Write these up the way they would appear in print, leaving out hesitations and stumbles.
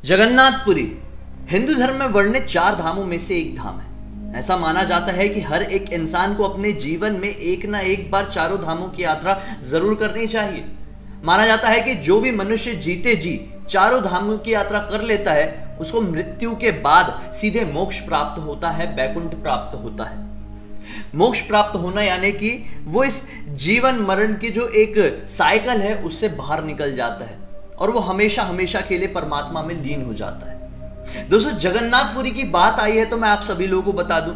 जगन्नाथपुरी हिंदू धर्म में वर्णित 4 धामों में से एक धाम है। ऐसा माना जाता है कि हर एक इंसान को अपने जीवन में एक ना एक बार चारों धामों की यात्रा जरूर करनी चाहिए। माना जाता है कि जो भी मनुष्य जीते जी चारों धामों की यात्रा कर लेता है उसको मृत्यु के बाद सीधे मोक्ष प्राप्त होता है, वैकुंठ प्राप्त होता है। मोक्ष प्राप्त होना यानी कि वो इस जीवन मरण की जो एक साइकिल है उससे बाहर निकल जाता है और वो हमेशा हमेशा के लिए परमात्मा में लीन हो जाता है। दोस्तों, जगन्नाथपुरी की बात आई है तो मैं आप सभी लोगों को बता दूं,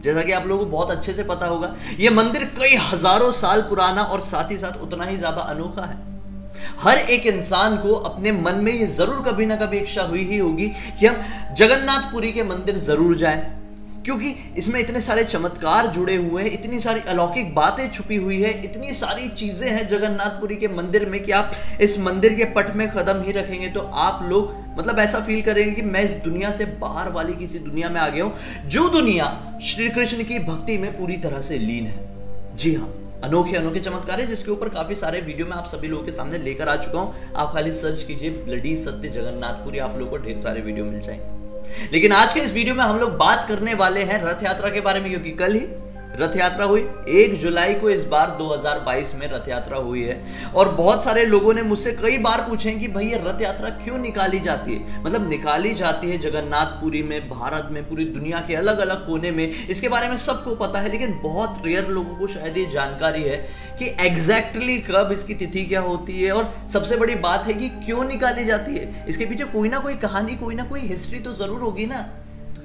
जैसा कि आप लोगों को बहुत अच्छे से पता होगा, यह मंदिर कई हजारों साल पुराना और साथ ही साथ उतना ही ज्यादा अनोखा है। हर एक इंसान को अपने मन में ये जरूर कभी ना कभी इच्छा हुई ही होगी कि हम जगन्नाथपुरी के मंदिर जरूर जाएं, क्योंकि इसमें इतने सारे चमत्कार जुड़े हुए हैं, इतनी सारी अलौकिक बातें छुपी हुई है, इतनी सारी चीजें हैं जगन्नाथपुरी के मंदिर में कि आप इस मंदिर के पट में कदम ही रखेंगे तो आप लोग मतलब ऐसा फील करेंगे कि मैं इस दुनिया से बाहर वाली किसी दुनिया में आ गया हूं, जो दुनिया श्री कृष्ण की भक्ति में पूरी तरह से लीन है। जी हाँ, अनोखे अनोखे चमत्कार है जिसके ऊपर काफी सारे वीडियो में आप सभी लोगों के सामने लेकर आ चुका हूं। आप खाली सर्च कीजिए ब्लडी सत्य जगन्नाथपुरी, आप लोगों को ढेर सारे वीडियो मिल जाएंगे। लेकिन आज के इस वीडियो में हम लोग बात करने वाले हैं रथ यात्रा के बारे में, क्योंकि कल ही रथ यात्रा हुई। 1 जुलाई को इस बार 2022 में रथ यात्रा हुई है और बहुत सारे लोगों ने मुझसे कई बार पूछे कि भाई ये रथ यात्रा क्यों निकाली जाती है, मतलब निकाली जाती है जगन्नाथपुरी में, भारत में, पूरी दुनिया के अलग अलग कोने में। इसके बारे में सबको पता है, लेकिन बहुत रेयर लोगों को शायद ये जानकारी है कि एग्जैक्टली कब इसकी तिथि क्या होती है और सबसे बड़ी बात है कि क्यों निकाली जाती है। इसके पीछे कोई ना कोई कहानी, कोई ना कोई हिस्ट्री तो जरूर होगी ना।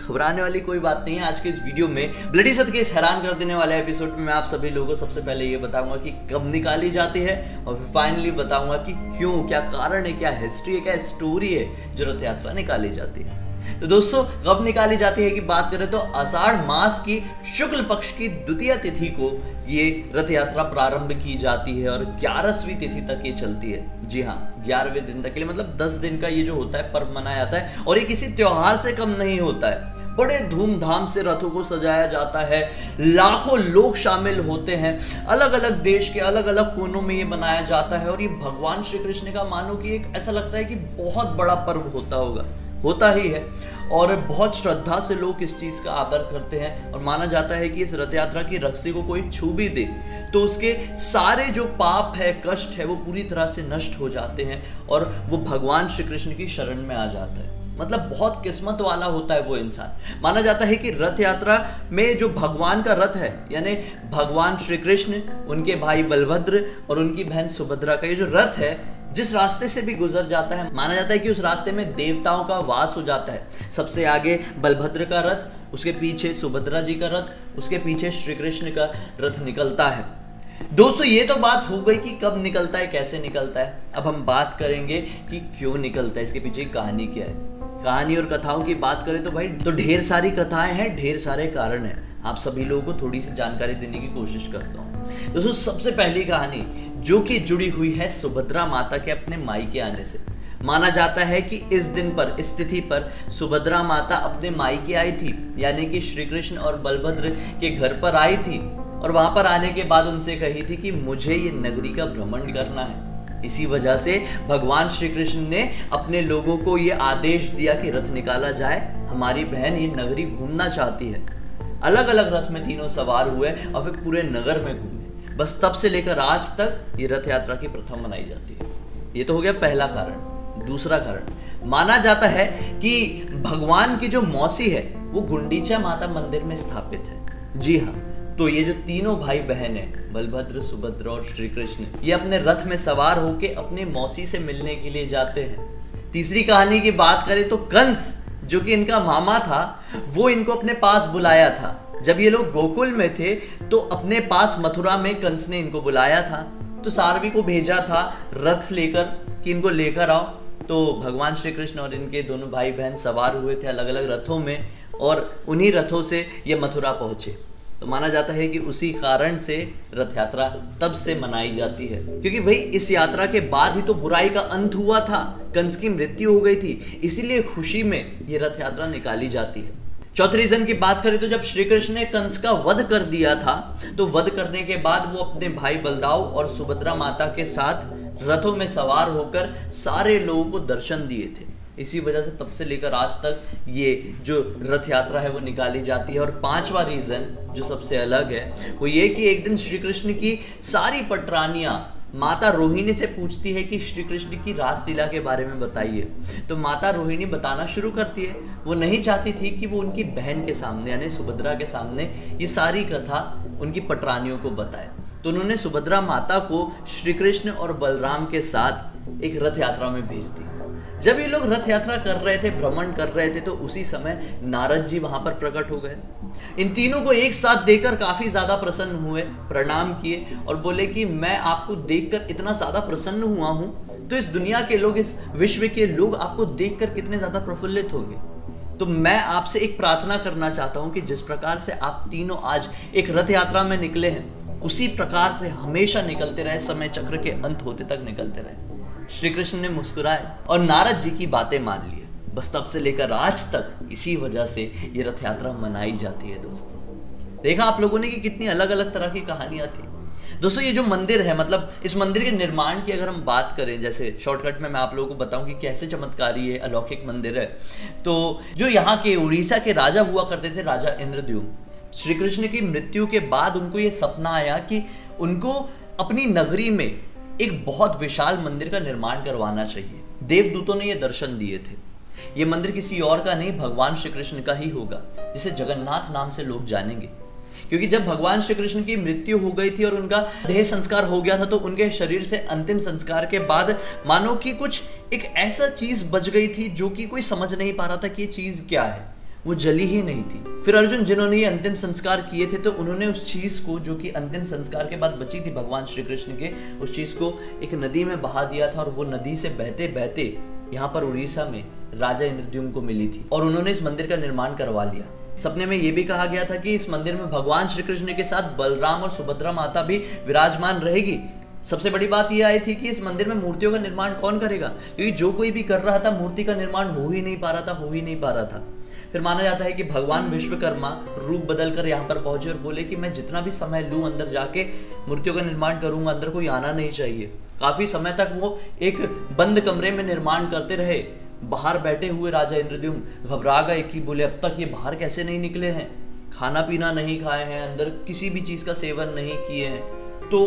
घबराने वाली कोई बात नहीं है। आज के इस वीडियो में ब्लडी सत्य के इस हैरान कर देने वाले एपिसोड में मैं आप सभी लोगों को सबसे पहले ये बताऊंगा कि कब निकाली जाती है और फिर फाइनली बताऊंगा कि क्यों, क्या कारण है, क्या हिस्ट्री है, क्या स्टोरी है जो रथ यात्रा निकाली जाती है। तो दोस्तों, कब निकाली जाती है की बात करें तो आषाढ़ मास की शुक्ल पक्ष की द्वितीय तिथि को ये रथ यात्रा प्रारंभ की जाती है और 11वीं तिथि तक ये चलती है। जी हाँ, 11वें दिन तक के लिए, मतलब 10 दिन का ये जो होता है पर्व मनाया जाता है और ये किसी त्योहार से कम नहीं होता है। बड़े धूमधाम से रथों को सजाया जाता है, लाखों लोग शामिल होते हैं, अलग अलग देश के अलग अलग कोनों में ये बनाया जाता है और ये भगवान श्री कृष्ण का मानो कि एक ऐसा लगता है कि बहुत बड़ा पर्व होता होगा, होता ही है और बहुत श्रद्धा से लोग इस चीज का आदर करते हैं। और माना जाता है कि इस रथ यात्रा की रस्सी को कोई छू भी दे तो उसके सारे जो पाप है, कष्ट है, वो पूरी तरह से नष्ट हो जाते हैं और वो भगवान श्री कृष्ण की शरण में आ जाता है। मतलब बहुत किस्मत वाला होता है वो इंसान। माना जाता है कि रथ यात्रा में जो भगवान का रथ है, यानी भगवान श्री कृष्ण, उनके भाई बलभद्र और उनकी बहन सुभद्रा का ये जो रथ है, जिस रास्ते से भी गुजर जाता है, माना जाता है कि उस रास्ते में देवताओं का वास हो जाता है। सबसे आगे बलभद्र का रथ, उसके पीछे सुभद्रा जी का रथ, उसके पीछे श्री कृष्ण का रथ निकलता है। दोस्तों, ये तो बात हो गई कि कब निकलता है, कैसे निकलता है। अब हम बात करेंगे कि क्यों निकलता है, इसके पीछे कहानी क्या है। कहानी और कथाओं की बात करें तो भाई तो ढेर सारी कथाएं हैं, ढेर सारे कारण हैं। आप सभी लोगों को थोड़ी सी जानकारी देने की कोशिश करता हूँ। दोस्तों, सबसे पहली कहानी जो कि जुड़ी हुई है सुभद्रा माता के अपने मायके आने से। माना जाता है कि इस दिन पर, इस तिथि पर सुभद्रा माता अपने मायके आई थी, यानी कि श्री कृष्ण और बलभद्र के घर पर आई थी और वहां पर आने के बाद उनसे कही थी कि मुझे ये नगरी का भ्रमण करना है। इसी वजह से भगवान श्री कृष्ण ने अपने लोगों को ये आदेश दिया कि रथ निकाला जाए, हमारी बहन ये नगरी घूमना चाहती है। अलग अलग रथ में तीनों सवार हुए और फिर पूरे नगर में घूमे। बस तब से लेकर आज तक ये रथ यात्रा की प्रथा मनाई जाती है। ये तो हो गया पहला कारण। दूसरा कारण, माना जाता है कि भगवान की जो मौसी है वो गुंडीचा माता मंदिर में स्थापित है। जी हाँ, तो ये जो तीनों भाई बहन है, बलभद्र, सुभद्रा और श्री कृष्ण, ये अपने रथ में सवार होके अपने मौसी से मिलने के लिए जाते हैं। तीसरी कहानी की बात करें तो कंस, जो कि इनका मामा था, वो इनको अपने पास बुलाया था। जब ये लोग गोकुल में थे तो अपने पास मथुरा में कंस ने इनको बुलाया था, तो सारवी को भेजा था रथ लेकर कि इनको लेकर आओ। तो भगवान श्री कृष्ण और इनके दोनों भाई बहन सवार हुए थे अलग अलग रथों में और उन्हीं रथों से ये मथुरा पहुंचे। तो माना जाता है कि उसी कारण से रथ यात्रा तब से मनाई जाती है, क्योंकि भाई इस यात्रा के बाद ही तो बुराई का अंत हुआ था, कंस की मृत्यु हो गई थी, इसीलिए खुशी में ये रथ यात्रा निकाली जाती है। चौथे रीजन की बात करें तो जब श्री कृष्ण ने कंस का वध कर दिया था, तो वध करने के बाद वो अपने भाई बलदाव और सुभद्रा माता के साथ रथों में सवार होकर सारे लोगों को दर्शन दिए थे। इसी वजह से तब से लेकर आज तक ये जो रथ यात्रा है वो निकाली जाती है। और पांचवा रीजन जो सबसे अलग है वो ये कि एक दिन श्री कृष्ण की सारी पटरानियां माता रोहिणी से पूछती है कि श्री कृष्ण की रासलीला के बारे में बताइए। तो माता रोहिणी बताना शुरू करती है। वो नहीं चाहती थी कि वो उनकी बहन के सामने यानी सुभद्रा के सामने ये सारी कथा उनकी पटरानियों को बताए। तो उन्होंने सुभद्रा माता को श्री कृष्ण और बलराम के साथ एक रथ यात्रा में भेज दी। जब ये लोग रथ यात्रा कर रहे थे, भ्रमण कर रहे थे, तो उसी समय नारद जी वहां पर प्रकट हो गए। इन तीनों को एक साथ देखकर काफी ज्यादा प्रसन्न हुए, प्रणाम किए और बोले कि मैं आपको देखकर इतना ज्यादा प्रसन्न हुआ हूं तो इस दुनिया के लोग, इस विश्व के लोग आपको देखकर कितने ज्यादा प्रफुल्लित होंगे। तो मैं आपसे एक प्रार्थना करना चाहता हूं कि जिस प्रकार से आप तीनों आज एक रथ यात्रा में निकले हैं, उसी प्रकार से हमेशा निकलते रहे, समय चक्र के अंत होते तक निकलते रहे। श्री कृष्ण ने मुस्कुराए और नारद जी की बातें मान ली। बस तब से लेकर आज तक इसी वजह से ये रथ यात्रा मनाई जाती है। दोस्तों देखा आप लोगों ने कि कितनी अलग अलग तरह की कहानियां थी। दोस्तों ये जो मंदिर है, मतलब इस मंदिर के निर्माण की अगर हम बात करें, जैसे शॉर्टकट में मैं आप लोगों को बताऊं कि कैसे चमत्कारी ये अलौकिक मंदिर है। तो जो यहाँ के उड़ीसा के राजा हुआ करते थे, राजा इंद्रद्युम्न, श्री कृष्ण की मृत्यु के बाद उनको ये सपना आया कि उनको अपनी नगरी में एक बहुत विशाल मंदिर का निर्माण करवाना चाहिए। देवदूतों ने ये दर्शन दिए थे। ये मंदिर किसी और का नहीं, भगवान श्री कृष्ण का ही होगा, जिसे जगन्नाथ नाम से लोग जानेंगे। क्योंकि जब भगवान श्री कृष्ण की मृत्यु हो गई थी और उनका देह संस्कार हो गया था, तो उनके शरीर से अंतिम संस्कार के बाद मानो कि कुछ एक ऐसा चीज बच गई थी जो कि कोई समझ नहीं पा रहा था कि ये चीज क्या है। वो जली ही नहीं थी। फिर अर्जुन जिन्होंने ये अंतिम संस्कार किए थे, तो उन्होंने उस चीज को, जो कि अंतिम संस्कार के बाद बची थी भगवान श्री कृष्ण के, उस चीज को एक नदी में बहा दिया था। और वो नदी से बहते बहते यहाँ पर उड़ीसा में राजा इंद्रद्युम्न को मिली थी और उन्होंने इस मंदिर का निर्माण करवा लिया। सपने में ये भी कहा गया था कि इस मंदिर में भगवान श्री कृष्ण के साथ बलराम और सुभद्रा माता भी विराजमान रहेगी। सबसे बड़ी बात यह आई थी कि इस मंदिर में मूर्तियों का निर्माण कौन करेगा, क्योंकि जो कोई भी कर रहा था मूर्ति का निर्माण हो ही नहीं पा रहा था। फिर माना जाता है कि भगवान विश्वकर्मा रूप बदलकर यहाँ पर पहुंचे और बोले कि मैं जितना भी समय लूं अंदर जाके मूर्तियों का निर्माण करूंगा, अंदर कोई आना नहीं चाहिए। काफी समय तक वो एक बंद कमरे में निर्माण करते रहे। बाहर बैठे हुए राजा इंद्रद्युम्न घबरा गए कि बोले अब तक ये बाहर कैसे नहीं निकले हैं, खाना पीना नहीं खाए हैं, अंदर किसी भी चीज का सेवन नहीं किए हैं, तो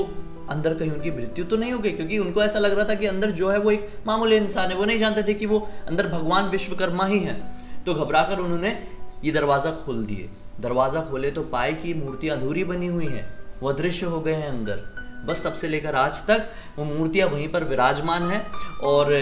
अंदर कहीं उनकी मृत्यु तो नहीं हो गई। क्योंकि उनको ऐसा लग रहा था कि अंदर जो है वो एक मामूली इंसान है, वो नहीं जानते थे कि वो अंदर भगवान विश्वकर्मा ही है। तो घबराकर उन्होंने ये दरवाजा खोल दिए। दरवाजा खोले तो पाए कि मूर्तियां अधूरी बनी हुई हैं, वो अदृश्य हो गए हैं अंदर। बस तब से लेकर आज तक वो मूर्तियां वहीं पर विराजमान हैं। और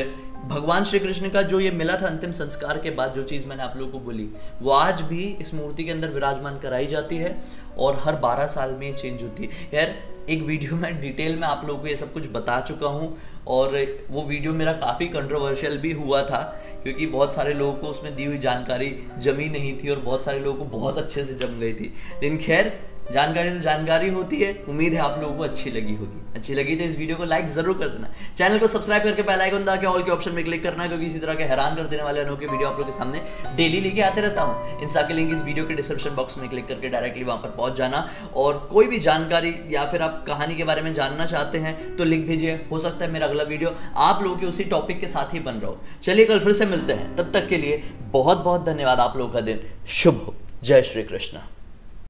भगवान श्री कृष्ण का जो ये मिला था अंतिम संस्कार के बाद, जो चीज़ मैंने आप लोगों को बोली, वो आज भी इस मूर्ति के अंदर विराजमान कराई जाती है और हर 12 साल में ये चेंज होती है। यार एक वीडियो में डिटेल में आप लोगों को ये सब कुछ बता चुका हूँ और वो वीडियो मेरा काफ़ी कंट्रोवर्शियल भी हुआ था, क्योंकि बहुत सारे लोगों को उसमें दी हुई जानकारी जमी नहीं थी और बहुत सारे लोगों को बहुत अच्छे से जम गई थी। लेकिन खैर, जानकारी तो जानकारी होती है। उम्मीद है आप लोगों को अच्छी लगी होगी। अच्छी लगी तो इस वीडियो को लाइक जरूर कर देना, चैनल को सब्सक्राइब करके बेल आइकन दबा के ऑल के ऑप्शन में क्लिक करना, क्योंकि इसी तरह के हैरान कर देने वाले अनोखे वीडियो आप लोगों के सामने डेली लेके आते रहता हूँ। इंस्टा के लिंक इस वीडियो के डिस्क्रिप्शन बॉक्स में क्लिक करके डायरेक्टली वहां पर पहुंच जाना। और कोई भी जानकारी या फिर आप कहानी के बारे में जानना चाहते हैं तो लिख भेजिए, हो सकता है मेरा अगला वीडियो आप लोगों के उसी टॉपिक के साथ ही बन रहा हो। चलिए कल फिर से मिलते हैं, तब तक के लिए बहुत बहुत धन्यवाद। आप लोगों का दिन शुभ हो। जय श्री कृष्ण।